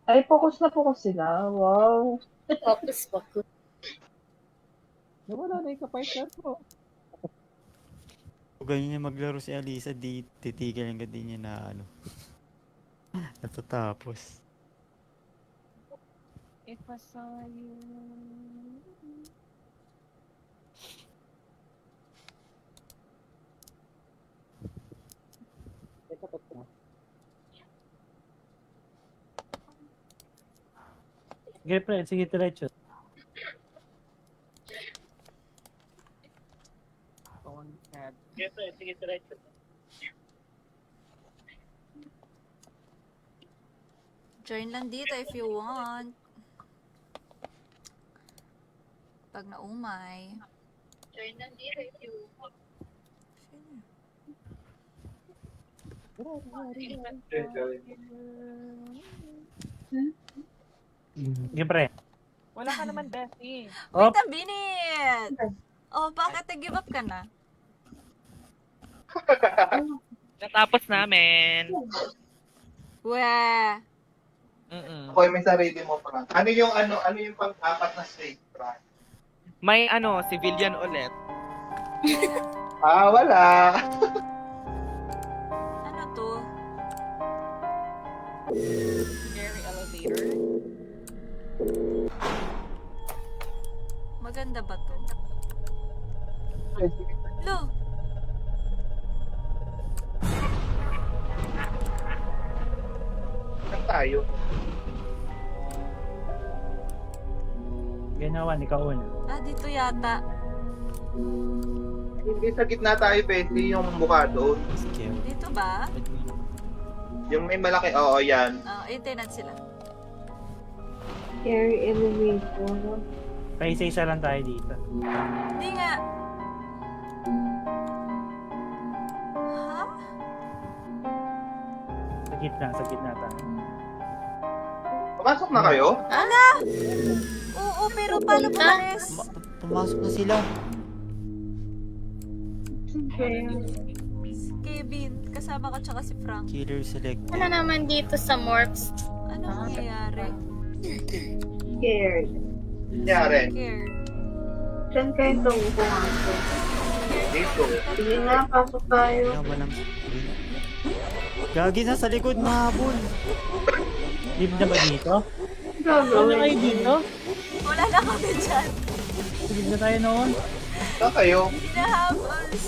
Ay, focus na focus sila. Wow. Focus. Nawala na yung kapartner ko. Kung ganyan niya maglaro si Alisa, di titigil hanggang di niya na natatapos. If I saw you. Sige, pre. Sige, diretso. Sige, pre. Sige, diretso. Join lang dito if you want. Pag naumay. Join lang dito if you want. Sige, pre. Wala ka naman, Bessie. Wait a minute! Oh, bakit nag-give up ka na? Natapos namin. Weh! Mm-mm. Ako may sarili mo, Frank. Ano yung pang-apat na stage, Frank? May civilian ulit. Wala. Ano to? Scary elevator. Maganda ba to? Lo! Saan tayo? Ganawan, ikaw una. Dito yata. Hindi sa gitna tayo, Bessie, yung mukha doon. Scary. Dito ba? Yung may malaki, oo, yan. Internet sila. Scary elevator. Paisa-isa lang tayo dito. Hindi nga. Ha? Sa gitna tayo. Pumasok na kayo? Oo, pero paano pumalis? Pumasok na sila. Si Kevin, kasama ko tsaka si Frank. Killer select. Ano naman dito sa morphs? Ano nangyayari? Scared. Nangyari. Scared. Saan kayo itong pumasok? Dito. Sige na, pasok tayo. Kaya walang... Gagi na sa likod, mahabol. Live na ba dito? Gagawin. Kayo dito? Wala na kami dyan. Live na tayo noon. Saan kayo? Hinahabos.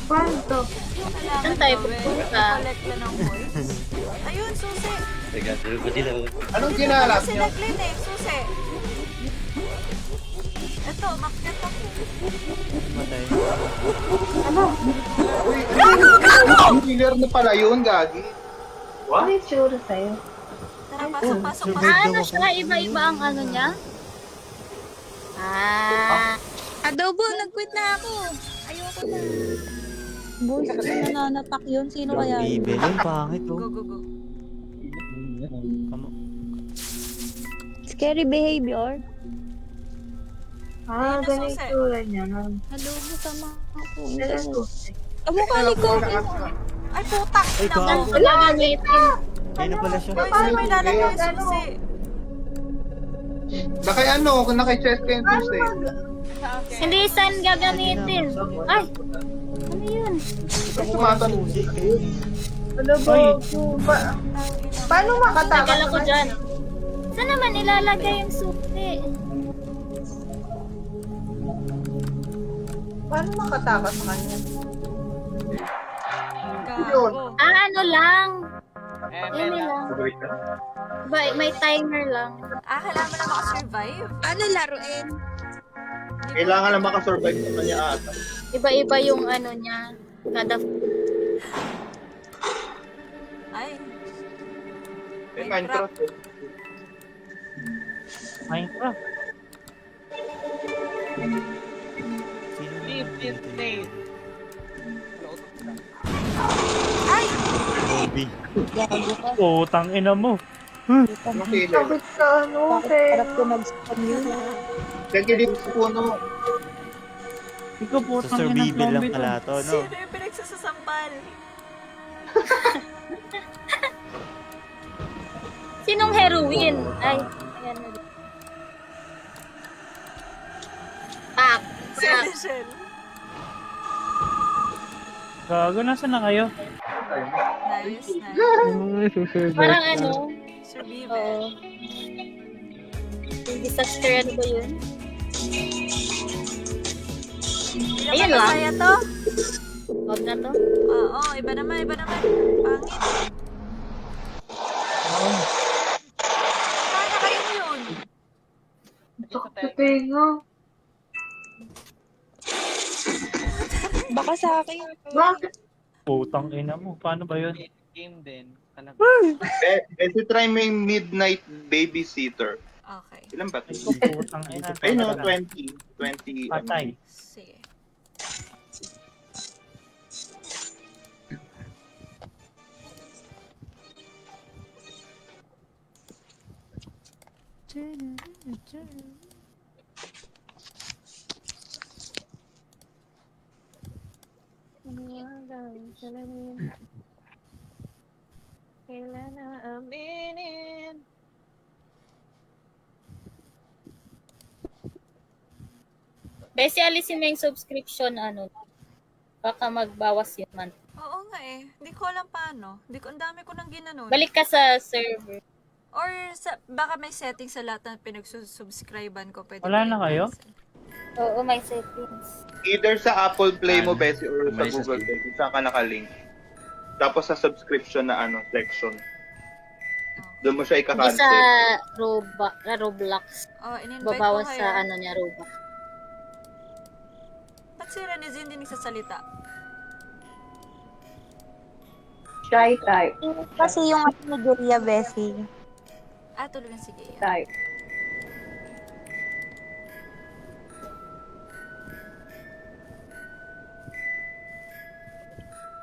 Paano to? Saan tayo pupunta? Collect na ng voice. Ayun, susi. Anong ginalap Kasi nyo? nag-clinic, susi. Ito, makyat ako. Matay. Uy, killer na pala yun, Gagi. Ano yung tsura sa'yo? Tara, pasok. Ano siya? Iba-iba ang ano niya? Adobo, nag-quit na ako. Ayoko na. Boss, nananapak yun. Sino kaya? Bibel, ang pangit Go, oh. go, go. Scary behavior. Ayun na, Ganun yung susi. tsura niya. Adobo, tama ako. Sila susi. Kamukha ni Kobe. Ay, putak! Ay, Ina mo. gago. Wala gamitin. Ayun na pala siya. Uy, sino may lalagay yung susi? Naki-chest kayo yung Tuesday. Hindi saan gagamitin. Ay! Ano yun? Tumatanong. Ano ba? Paano makatakas? Tagal ako dyan. Saan naman ilalagay yung susi? Paano makatakas sa kanya? Yun. Gago. Ano lang. Yun lang. May timer lang. Kailangan mo na makasurvive? Ano laruin? Kailangan lang makasurvive sa kanya ata. Iba-iba yung ano niya. Kada Ay, Eh, Minecraft. eh. Minecraft. Sino Leave this place. ay! Kobe. Putang ina mo. Ano killer? Bakit sa ano? Harap ko mag-spam yun. Kaya dito sa puno. Ikaw Sa putang ina survival lang zombie to. pala to, no? Sino yung pinagsasasampal? heroine. Ay, ayan na. Pak. Shell, shell. Gago, nasa na kayo? Nice, nice. Parang ano, Survival. yung disaster, ano ba yun? Hindi Ayun naman lang. masaya to. Huwag na to. Oo, iba naman, iba naman. Pangit. Kaya kayo yun. Sa tenga. Baka sa akin. Bakit? Putang ina mo. Paano ba yun? Game din. Talaga. Ito try mo yung Midnight Babysitter. Okay. Ilan ba? Ay, kung putang ina. Ayun no, 20. 20. Patay. Sige. Kailan na aminin? Besi, alisin mo yung subscription, ano. Baka magbawas yun man. Oo nga eh. Hindi ko alam paano. Ang dami ko nang ginanon. Balik ka sa server. Or baka may setting sa lahat na pinagsusubscribean ko. Pwede Wala ko na kayo? i-cancel. Oo, may settings. Either sa Apple Play mo, Ano? Bessie, or sa May sa Google Steam. Play. Kung saan ka nakalink. Tapos sa subscription na section. Doon mo siya Hindi sa ika-cancel. Roblox. Oh, in-invite ko Babawas kayo. sa ano niya, Roblox. Ba't si Renez hindi nagsasalita? Shy type. Kasi yung ano ni Julia Bessie. Ah, tulungan sige. Type.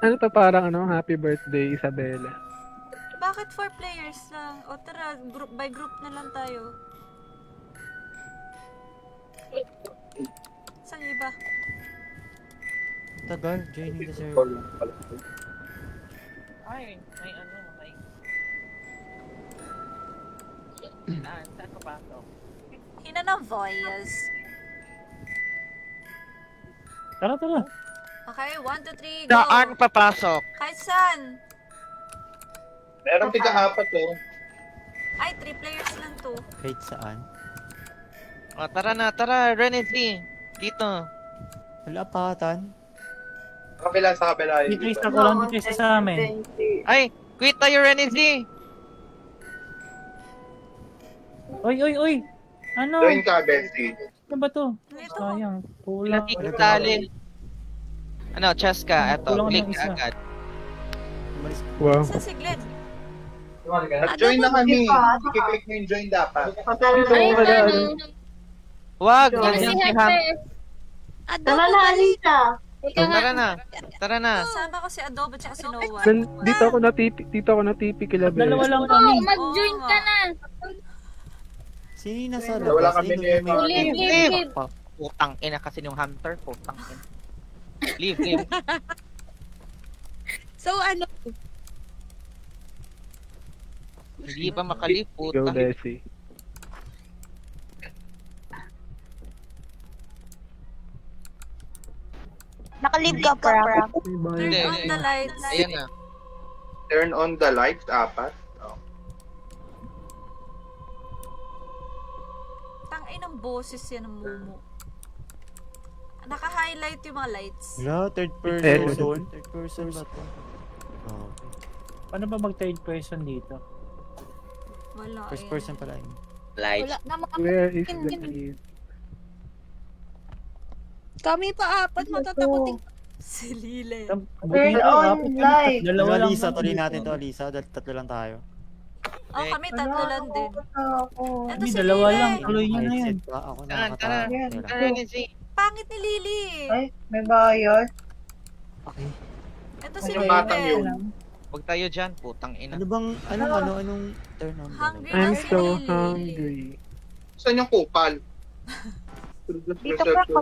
Ano to parang ano, happy birthday Isabela. Bakit 4 players lang? O tara, group by group na lang tayo. Saan yung iba? Tagal, joining the server. Ay, may ano, may... Saan ka pasok? Hina ng voice. Tara, tara. Okay, 1, 2, 3, go! Saan papasok? Kahit saan? Meron tika-apat Ay, 3 players lang to. Kahit saan. O, tara na, tara, Renzy. Dito. Wala apatan. Kabila sa kabila. Decrease na ko lang, decrease sa amin. Ay, quit tayo, Renzy. Oy, oy, oy! Ano? Join ka, Bessie. Ano ba to? Ito. Sayang. Kulang. Natikitali. Ano, chess ka. Eto, Kulang click ng isa. agad. Umalis ka. Wow. Saan si Glenn? Nag-join na kami. I-click mo yung join dapat. Ay, ano? Wag, Kasi nandiyan si Ham. Hunter. Tara na, Alita. Ikaw nga. Tara na. Tara na. Kasama ko si Adobo at si Noah. Dito ako natipi kila Dalawa Bes. lang Oo, kami. mag-join ka na. Sino yung nasa Wala labas? kami Ay, ni nung may Emma. Leave, leave, leave. Putang ina kasi yung hunter. Putang ina. Leave, leave. So ano? Hindi ba makalip? Go Putang. Bessie. Nakalib ka pa. Turn Hindi, on hindi. the lights. Ayan na. Turn on the lights, apat. Oh. Tangay ng boses yan ng Mumu. Naka-highlight yung mga lights. Wala, third person. Eh. Third person ba to? Oh, Paano ba mag-third person dito? Wala. first ayan. person pala yun. Light. Wala naman. Where is the kid? Kami pa apat matatakotin. Si Lile. Buti na on apat kami, light. Dalawa Ano, lang. Alisa, kami. tuloy natin to, Alisa. Dahil tatlo lang tayo. Oh, kami tatlo lang din. Ako. Ito Kami si dalawa Lile. lang. Tuloy nyo na yun. Headset pa, ako Tara, nakakatawa. tara. Okay lang. Tara, Renzy. Pangit ni Lily. Ay, may bayad. Okay. Ito si Yung batang Lile. yun. Huwag tayo dyan. Putang ina. Ano bang, anong turn on? Hungry I'm na si so Lily. hungry. Saan yung kupal? Dito pa ka.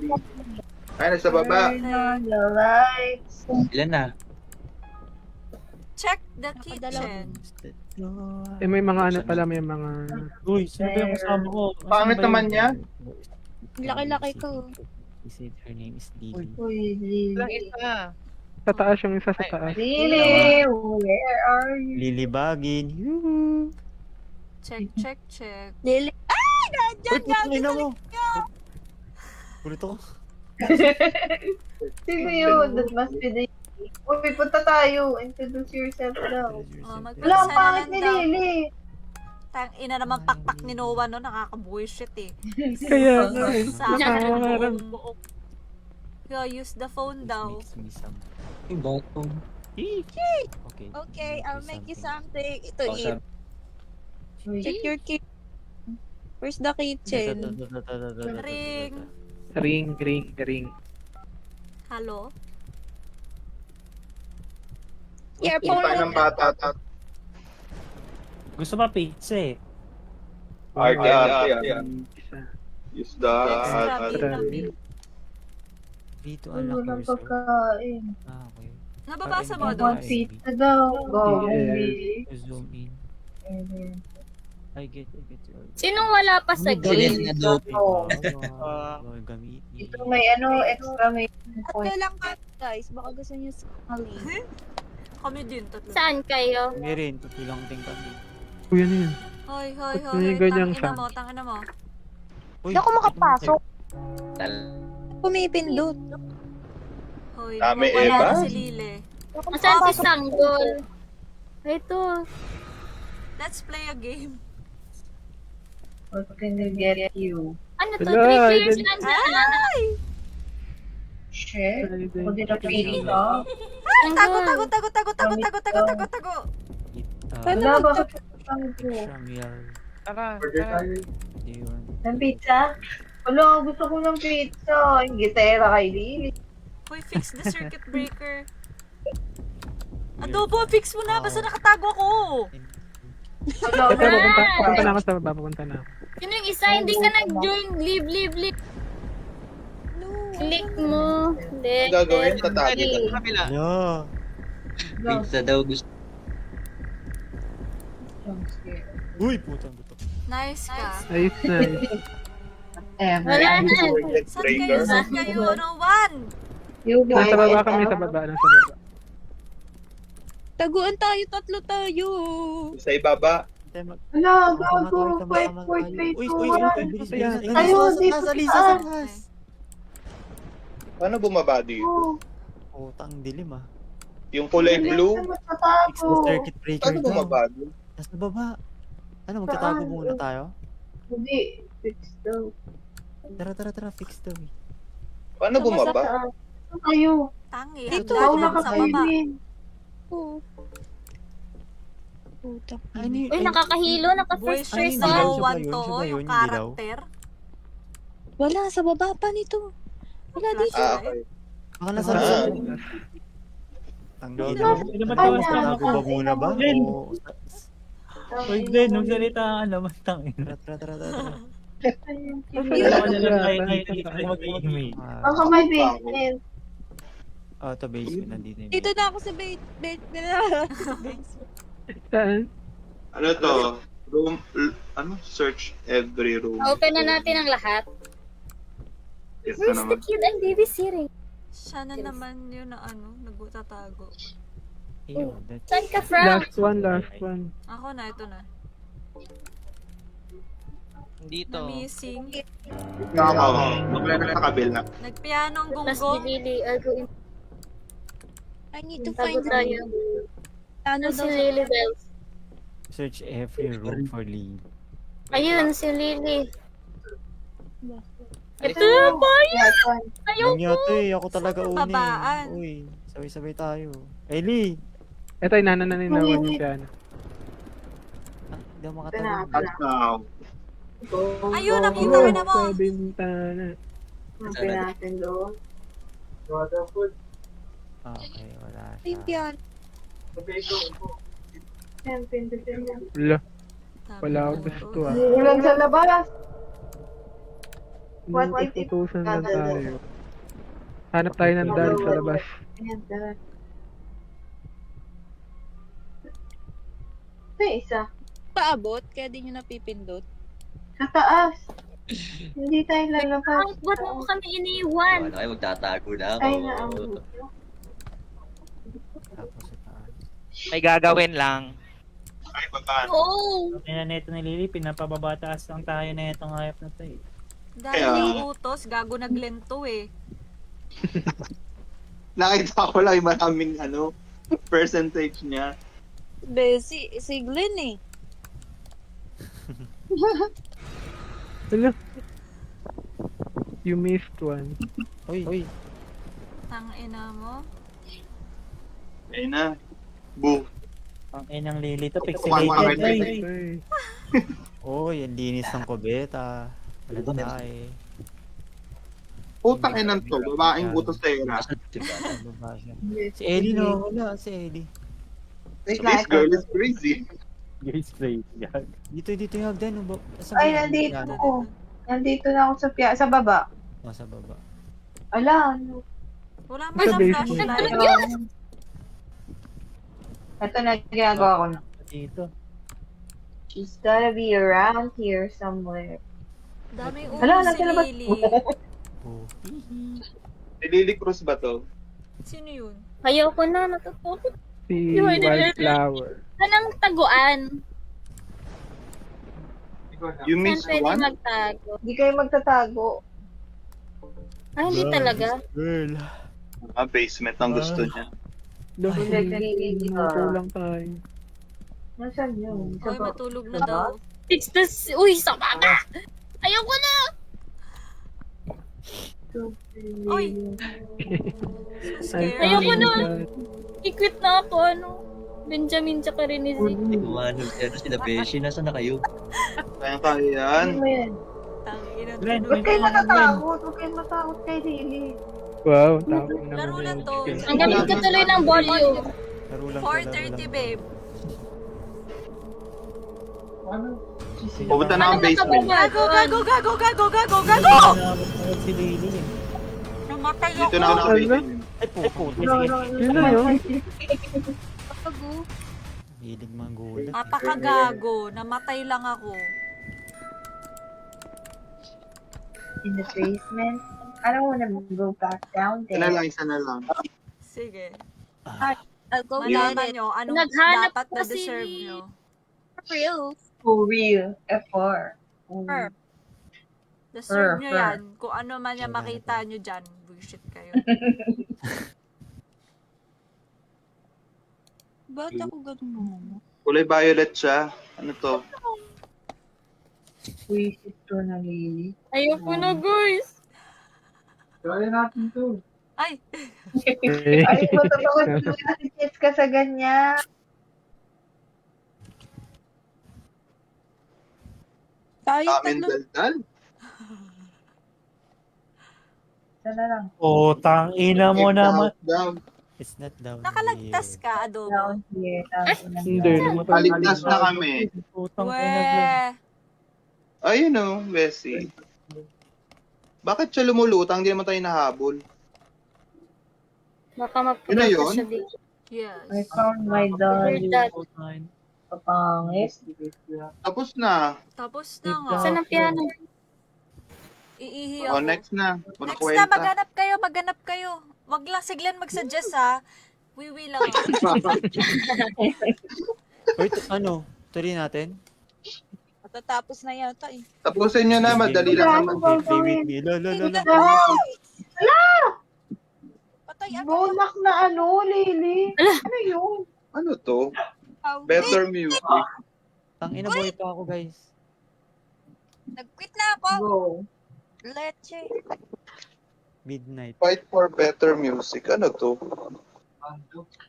Ay, nasa baba. Turn on the lights. Ilan na? Check the Nakadalaw. kitchen. May mga ano pala, may mga... Uy, sino ba yung kasama ko? Asan Pangit ba naman yun? niya. Ang laki-laki ko. He said her name is Lily. Uy, Lang Lily. isa. Sa taas yung isa sa taas. Lily, where are you? Lily Bagin. Yoo! Check. Lili. Ay! Nandiyan! Gabi Ina sa mo. likod! Ulit ako. Sino yun? That must be the... Uy, punta tayo. Introduce yourself daw. mag- Wala, ang Sana pangit lang ni daw. Lily. Tang ina naman pakpak ni Noah no, nakaka-bullshit eh. Kaya nga eh. Sa akin, Nakakarang. Yo, use the phone daw. Makes me some... Bottom. Okay. Okay, I'll make you something to Oh, eat. Check your kitchen. Where's the kitchen? Ring. Ring. Hello? Earphone Punta ng bata. Gusto pa pizza eh. Arte. Isa. Use the... Extra meal. Dito Uy, unlock walang yourself. pagkain. Okay. Nababasa mo Parang doon? One pizza daw. Go, Yes. Lily. Zoom in. Mhm. I get you. Sinong wala pa sa Galit game? na daw. Gamit. Ito may ano, extra may Tatlo lang ka, guys. Baka gusto niyo sumali. Kami din, tatlo. Saan kayo? Meron, tutulang din kami. Uy, ano yun? Hoy, Ba't may ganyang tangina mo. Uy, Hindi ako makapasok. Tal- Pumipindot. Hoy, Dami, wala Eva. na si Lile. Saan si Sanggol? Ito. Let's play a game. What can you get you? Ano to? Wala, 3 players dyan- lang dyan. Shit. Ako din ang pili ka. Tago. Paano Wala, mag- bakit ang ko? extra meal. Tara. Order tayo. Do you want? Ng pizza? Wala, gusto ko ng pizza. Yung gitera kay Lily. Hoy, fix the circuit breaker. Adobo, fix mo na. Basta nakatago ako. Wala, Ito, papunta na ako sa baba, papunta na ako. Sino yung isa? Hindi ka nag-join. Leave. Click mo. Ang gagawin, tatagi ka. Kabila. Yeah. Pizza daw gusto. Uy, putang buto. Nice ka. Nice. Wala na. Saan kayo? No one. You Nasa baba kami, sa baba. Nasa baba. Taguan tayo, tatlo tayo. Sa ibaba. Wala, gago. 5.821. Ayun, dito sa taas. Paano bumaba dito? Putang dilim ah. Yung kulay blue? Fix the circuit breaker Paano daw. bumaba doon? Nasa baba. Ano, magtatago Saan? muna tayo? Hindi, fix daw. Tara, fix daw eh. Paano bumaba? Ano kayo? Tangi. Dito, Ang Ikaw lalim sa baba. nakakainin. Oo. Puta. Ano yun? Uy, nakakahilo. Naka-first Boy, person. Ay, no siya ba one yun? to. Siya ba yun? Yung Hindi daw? character. Wala, sa baba pa nito. Wala dito. Okay. Baka nasa Ah. loob. Ang Ano? gila. Hindi naman tawas lang Tago ako. ba muna ba? Len. O... Uy, Glenn, nung salita ka naman tangin. Tara. Alam ko na lang ay mag-email. Baka may basement. Oh, ito basement. Nandito yung Dito na ako sa bait. Saan? Ano to? Room, search every room. Open na natin ang lahat. Yes na Where's the naman. kid I'm babysitting? Siya na naman yun na nagtatago. Ew, that's... Saan ka from? Last one. Ako na, ito na. Dito. Na-missing. Oo. Maglalagay sa kabila. Nagpiano ang Plus gunggong. Lily. I'll go in. I need to Tago find tayo. Ano Ano si daw? Lily Bells? Search every room for Lee. Ayun, si Lily. Alis Ito, boy! Ayaw Yung yata eh, ako talaga uni. Babaan. Uy, sabay-sabay tayo. Ellie! Ito yung nananinawan yung piano. Hindi ako makatawa. At now. Ayun, nakita ka na mo. Sa bintana. Sabi natin doon. Okay, wala Yung siya. piano. Yan, pindutin yan. Wala ako gusto ah. Ulan sa labas. What Nung if it- itutusan lang tayo. Hanap tayo ng dal sa labas. Ayan, tara. Ito yung isa. Paabot, kaya di nyo napipindot. Sa taas. Hindi tayo lalabas. Ang ba't mo kami iniwan? Ano kayo, magtatago na ako. Ay, na ang buto. Tapos sa taas. May gagawin lang. Ay, paano? Oo. Kaya na neto ni Lily, pinapababataas lang tayo na itong hayop na to eh. Dahil Kaya- yung utos, gago naglento eh. Nakita ko lang yung maraming percentage niya. Besi, si Glenn eh. Hello. You missed one. Uy, Tang ina mo. Ayun na. Boo. Ang inang Lily to, One, pixelated. one, Ay, Ay. Uy, ang linis ng kubeta. Wala tayo. Putang inang to. Babaeng butosera. Asan si Bata? Ano ba siya? Si Ellie no, wala si Ellie. This girl is crazy. guys, play. Yan. Dito yung hagdan. Ay, nandito. Nandito na ako sa baba. Oh, sa baba. Ala, ano? Wala Sa man ang basement. flashlight. Ito na ginagawa ko na. Dito. She's gotta be around here somewhere. Daming Hala, utos si nasa labas. Lily. Oh. Si Lily Cruz ba to? Sino yun? Ayoko na, natutulog. Si Yung hindi- Wildflower. Anong taguan? You Saan missed pwede one? magtago? Hindi kayo magtatago. Ah, hindi talaga. Girl. Basement ang gusto niya. Dapat Ay. matulong tayo. Nasaan yun? Sa Oy, ba- matulog na daw. Uy, sa baba! Ayoko na! Oy! So scary. Ayoko na. I-quit na ako, Benjamin tsaka rin ni Zeke. Ay, kumanong siya. Sila Beshi, nasa na kayo? Kaya yan. Ano yan? Tang ina. Glenn, Huwag kayo matatakot. Huwag kayo matakot kay Lily. Wow, tapos naman. Laro lang to. Ang galing ko tuloy ng volume. Laro lang. 4:30, babe. Pupunta na ang basement. Gago, gago, gago, gago, gago, gago! Si Lily eh. Namatay Dito ako. na ako ng basement. Ay, puto. Yun na yun. Tago. Hilig mga gulat. Napakagago. Namatay lang ako. In the basement. I don't wanna go back down Isa na there. lang, isa na lang. Sige. I'll go Malaman get it. nyo anong Naghanap dapat na kasi- deserve nyo. For real. For real. F4. Her. Deserve nyo Her. yan. Kung ano man yung makita nyo dyan. Bullshit kayo. Ba't ako ganun mo? Kulay violet siya. Ano to? Wisit to na Lily. Ayoko na, guys. Ay! Ay, matatawa na si Kids ka sa ganyan. Tayo Amin tatlo. daldal. Isa na lang. Oh, tang ina mo naman. Down. It's not down Nakalagtas here. ka, adobo. Down here. Down Hindi, here. namatay. Paligtas na kami. Putang ina. Weh! Ayun o, Bessie. Bakit siya lumulutang? Hindi naman tayo nahabol. Baka Yun na magpunta yun? siya dito. Yes. I found my dolly. That. Papangit. Tapos na. Tapos na nga. Saan ang piano? Iihi O, ako. next na. Walang Next na, kwenta. maghanap kayo. Wag lang si Glenn mag-suggest ha. Wiwi lang. Wait, tuloy natin? Matatapos na yata eh. Tapusin nyo na, madali lang naman. Play with me. Lolo. Patay ako. Bonak na Lily. Ano yun? Ano to? Ow. Better music. Tangina boy pa ako, guys. Nag-quit na ako. Go. Leche. Midnight. Fight for better music. Ano to?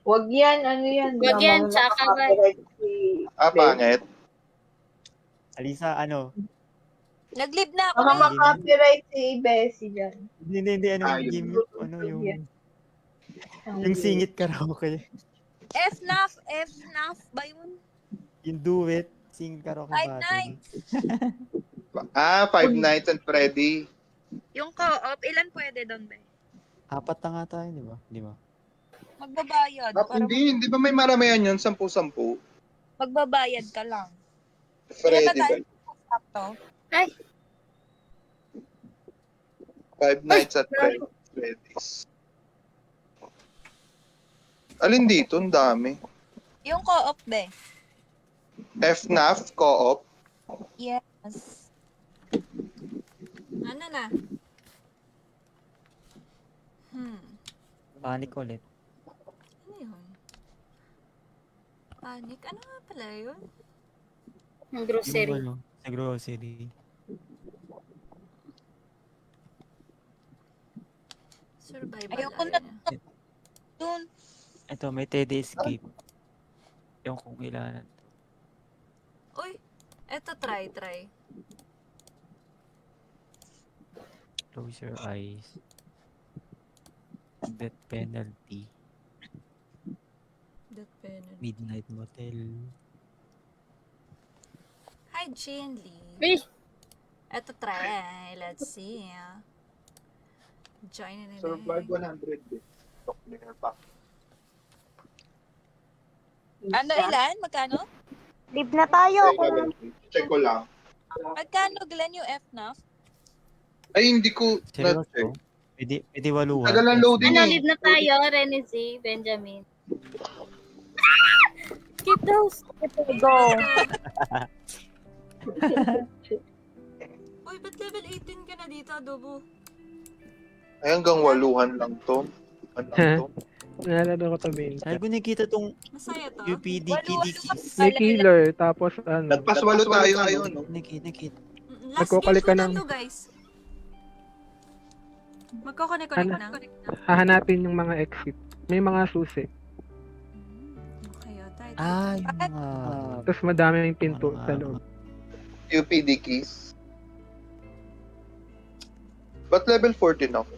Wag yan. Ano yan? Wag yan, Mga tsaka copyright si- Pangit. Alisa, Nag-leave na ako. Baka makapiright si Bessie dyan. Hindi, Ayun. game, yung singit karaoke. FNAF ba yun? Yung duet, singit karaoke Five battle. Nights. Five Nights at Freddy. Yung co-op, ilan pwede doon ba? 4 na nga tayo, di ba? Magbabayad. Para Hindi ba may maramihan yun? 10-10? Magbabayad ka lang. Freddy Kaya ba tayo ba? stop to? Ay, 5 Nights at Freddy's. Alin dito? Ang dami. Yung co-op, be. FNAF Co-op. Yes. Ano na? Panic ulit. Ano yun? Panic? Ano nga pala yun? ang grocery. Yung ano, sa grocery. Survival. Ayoko na arena. dun. Ito, may TD escape. Yung kung ilan. Uy, eto try. Close your eyes. Death penalty. That penalty. Midnight Motel. Hi, Jean Lee. Uy, Eto try. Let's see. Join in Survive 100 days. Stock player pack. Ano, ilan? Magkano? Live na tayo. Check ko lang. Magkano, Glenn, yung FNAF? Ay, hindi ko Seryoso? na-check. Pwede waluhan. Tagal ang loading ano, eh. live na tayo, Rene Z, Benjamin. Keep those. Go. Uy, ba't level 18 ka na dito, Adobo? Ay, hanggang 8 lang to. Ano to? Naalala ko to, Ben. Sabi ko nakita tong Masaya to. UPD Kiddies. May killer, tapos ano. Nagpaswalo tayo, no? Nakita. Last Nagkukulik game ka ko na ng- to, guys. Magkoconnect Ano? na. Hahanapin yung mga exit. May mga susi. Okay, tayo. Ah, yung mga... Tapos madami yung pinto ano sa nga, loob. UPD keys. Ba't level 14 ako?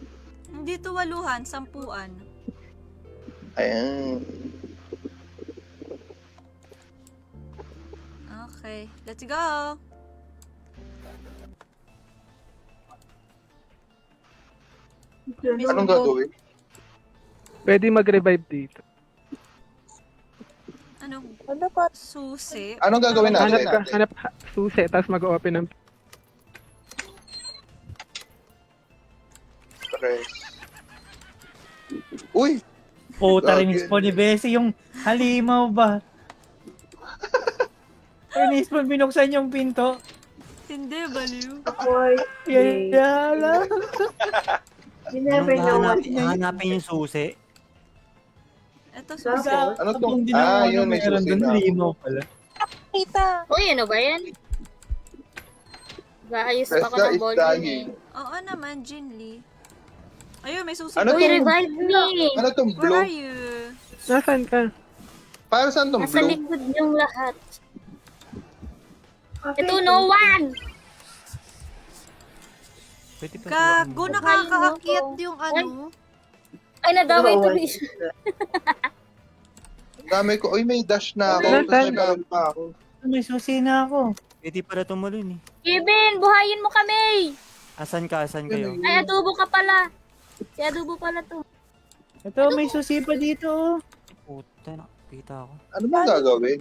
Hindi to 8, 10. Ayan. Okay, let's go. Anong gagawin? Pwede mag-revive dito. Anong Ano pa? susi? Anong gagawin Hanap natin? ka, hanap susi, tapos mag-open ng... Press. Uy! Puta, Lagi. remix po ni Bessie yung halimaw ba? Remix po binuksan yung pinto. Hindi, baliw. Boy, Yan lang. you never know what Hanapin yung susi. Ito susi. Tapos, Ano to? Hindi Ah, naman yun, may meron susi dun, na. halimaw pala. Kita. Uy, ano ba yan? Ayos pa ko Besta ng is volume dying. eh. Oo naman, Jin Lee. Ayun, may susi. Ano Uy, to? revive me! Ano tong Where blue? are you? Nasaan ka? Para saan tong Nasa blue? likod yung lahat. Ito, no one! Pwede pa Gago, nakakaakyat yung ano. Ay, nadamay tuloy siya. Ang dami ko. Uy, may dash na ako. Nasaan? Tapos may meron pa ako. May susi na ako. Pwede pala tumalun eh. Kevin, buhayin mo kami! Asan ka? Asan kayo? Ay, adobo ka pala. Si adobo pala to. Ito, may susi pa dito. Puta, nakita ako. Ano bang gagawin?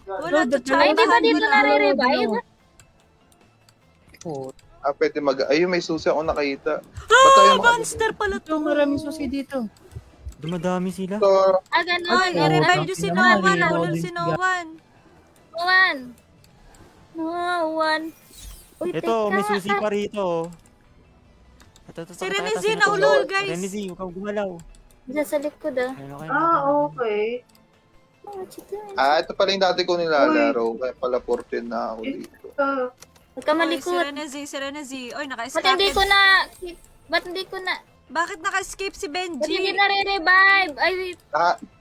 Wala to, Ay, di ba tsambahan mo dito na. nare-revive? Ah, pwede ayun, may susi ako nakita. Ba't tayo Ah, monster pala Ito, to. maraming susi dito. Dumadami sila. So, Ah, ganun. Ay, Oh, i-revive tangina yung si mo, Nowan. halimaw Nahulol din si siya. Nowan. No one. No one. Uy, Ito, teka. may susi pa rito. Si Renezi nahulol, guys. Renezi, huwag kang gumalaw. Isa sa likod ah. Ayun, okay. okay. Oh, what you doing? ito pala yung dati ko nilalaro. Kaya pala 14 na ako dito. Huwag ka Oy, malikot. si Renezi. Oy, Ba't hindi naka-escape. ko na... Ba't hindi ko na... Bakit naka-escape si Ba't hindi Benji? nare-revive? Ay, wait.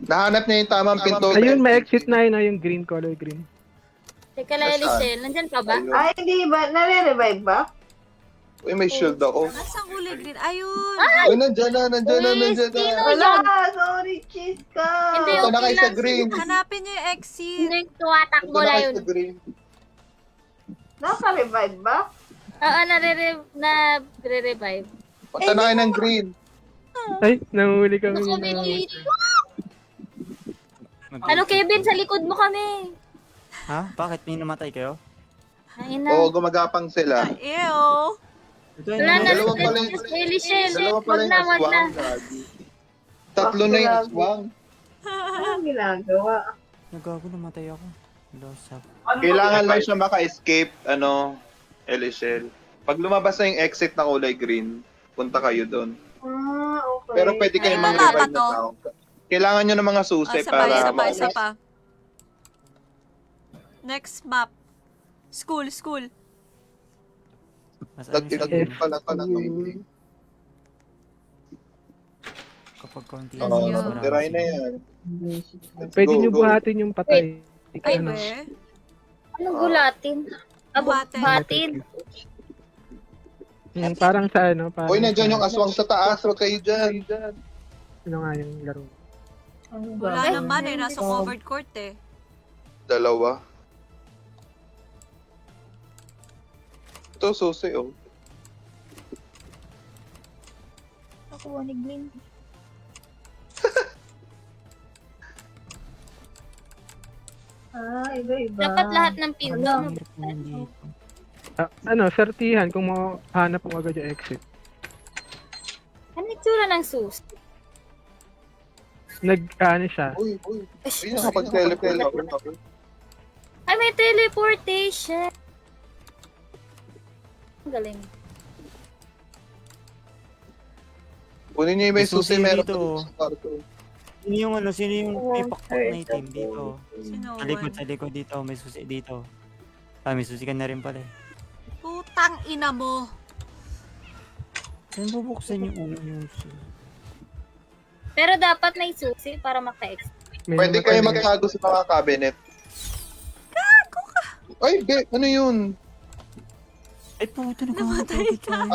Nahanap niya yung tamang pinto. Ayun, may exit na yun, yung green, color green. Teka lang, Elisel. Nandyan ka ba? Ayun. Ay, hindi ba? Nare-revive ba? Uy, may shield ako. Nasaan kulay green? Ayun. Uy, nandyan na. Sino Wala, yan? sorry, Chiska. Hindi, Ito na okay kayo sa lang. green. Hanapin niyo yung exit. Hindi, Ito tuwatakbo na na kayo yun. sa green. Naka-revive ba? Oo, nare-revive. Punta na kayo ng green. Ay, nanguhuli kami Ano ng... kami? Ano, Kevin? Sa likod mo kami. Ha? Bakit? May namatay kayo? Ay na. Oo, gumagapang sila. Ew! Ito Wala na. Dalawa pala yung- Lily Shell. Dalawa pala Wag yung na, wag na. aswang. Gagi. Tatlo na yung aswang. Anong ginagawa? Nagago, namatay ako. Lost up. Kailangan lang siya maka-escape, Elishel. Pag lumabas na yung exit na kulay green, punta kayo doon. Okay. Pero pwede kayong Ay, mag-revive mapa na to. tao. Kailangan nyo ng mga susi Isa pa, para isa pa, maulit. isa pa. Next map. School. Mas ano siya Nag-inag dun, pala ng kapag konti Let's mas go. marami Tiray na sila. yan. Let's Pwede go, nyo go. buhatin yung patay. Ay, Ano? we. Anong gulatin? Buhatin. Buhatin. Parang sa ano, parang Uy, nandyan sa- yung aswang sa taas. Huwag kayo dyan. Ano nga yung laro? Wala naman eh. Nasa covered court eh. Dalawa. Ito, susi, oh. Ako, niglin. Iba-iba. Dapat lahat ng pinto. Sertihan kung mahanap mo agad yung exit. Ano yung tsura ng sus? Ano siya? Uy. Uy, nakapag-teleport ako. Ay, may teleportation. Ang galing. Kunin niyo yung may May susi susi, meron dito, pa oh. sa kwarto. Sino yung may pakpak na itim dito? Sino? Sa likod dito, may susi dito. May susi ka na rin pala eh. Putang ina mo. Saan bubuksan yung ulo yung susi? Pero dapat may susi para maka-exit. Pwede kayo magtago sa mga cabinet. Gago ka! Ay, ano yun? Ay puto, nagkamatay ka.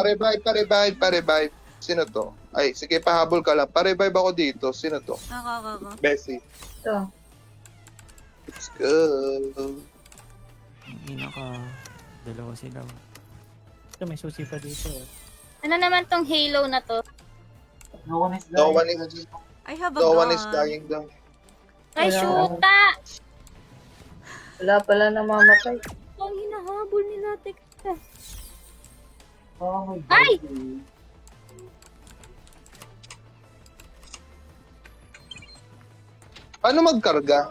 Pa-revive. Sino to? Ay, sige, pahabol ka lang. Pa-revive ako dito. Sino to? Ako. Bessie. Ito. Let's go. Ina ka. Dalawa sila. Ito, may susi pa dito. Ano naman tong Halo na to? No one is I have a gun. dying daw. Ay, shoota! Wala pala namamatay. Ang hinahabol nila. Teka. Ay! Paano magkarga?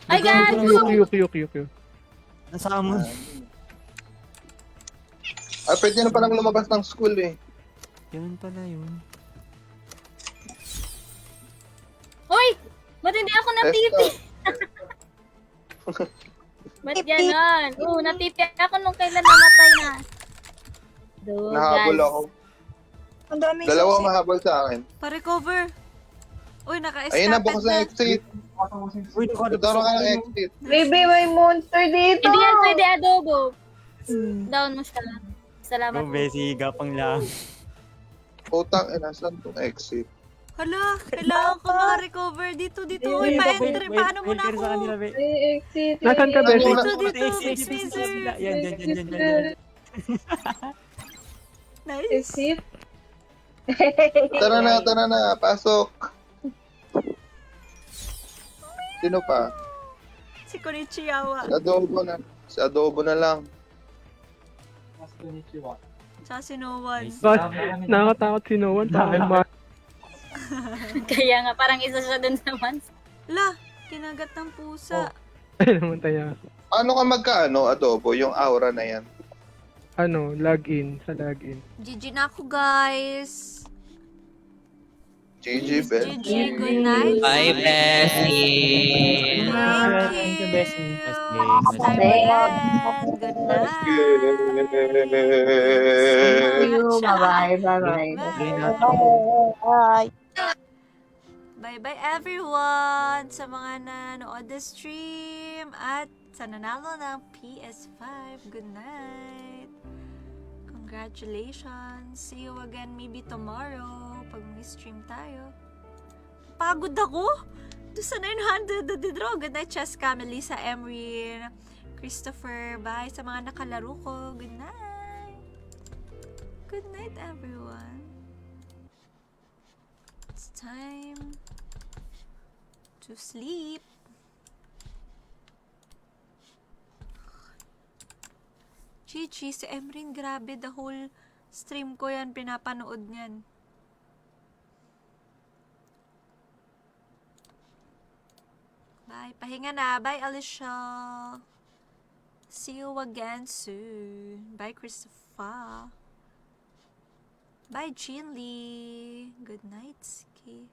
Ay, gago! Yuki. Nasamon. Pwede na palang lumabas ng school eh. Yun pala yun. Uy! Ba't hindi ako natipi? Ba't ganon? Natipi ako nung kailan namatay na. Dugas. Nahabol ako. Ang dami Dalawa mahabol sa akin. Pa-recover. Uy, naka-escaped Ayun na, bukas na exit. Uy, Daro ka ng exit. Baby, may monster dito! Hindi yan pwede adobo. Down mo siya. Salamat. Go, Bessie, gapang lang. Putang ina, saan tong exit? Hala, kailangan ko maka-recover. Dito. Uy, pa-entry. Paano mo na ako? Ay, exit. Nasaan ka, Bessie? Dito. Yan. Nice. Exit. Tara na, pasok. Sino pa? Si Konichiwa. Si Adobo na lang. Tsaka si No One. Nakakatakot si No One. Kaya nga, parang isa siya dun sa ones. La, kinagat ng pusa. Ay, naman tayo. Paano ka Adobo, yung aura na yan? Login. Sa login. GG na ako, guys. GG, Ben. GG, good night. Bye, Bessie! Thank you. Bessie. Bye, good night. Bye-bye. Bye-bye everyone sa mga nanood the stream at sa nanalo ng PS5. Good night. Congratulations. See you again maybe tomorrow pag may stream tayo. Pagod ako. Doon sa 900 na dinro. Good night, Chess Cam, Melissa, Emryn, Christopher. Bye sa mga nakalaro ko. Good night. Good night, everyone. It's time to sleep. Chichi, si Emrin, grabe, the whole stream ko yan, pinapanood niyan. Bye, pahinga na. Bye, Alicia. See you again soon. Bye, Christopher. Bye, Jean Lee. Good night, Ski.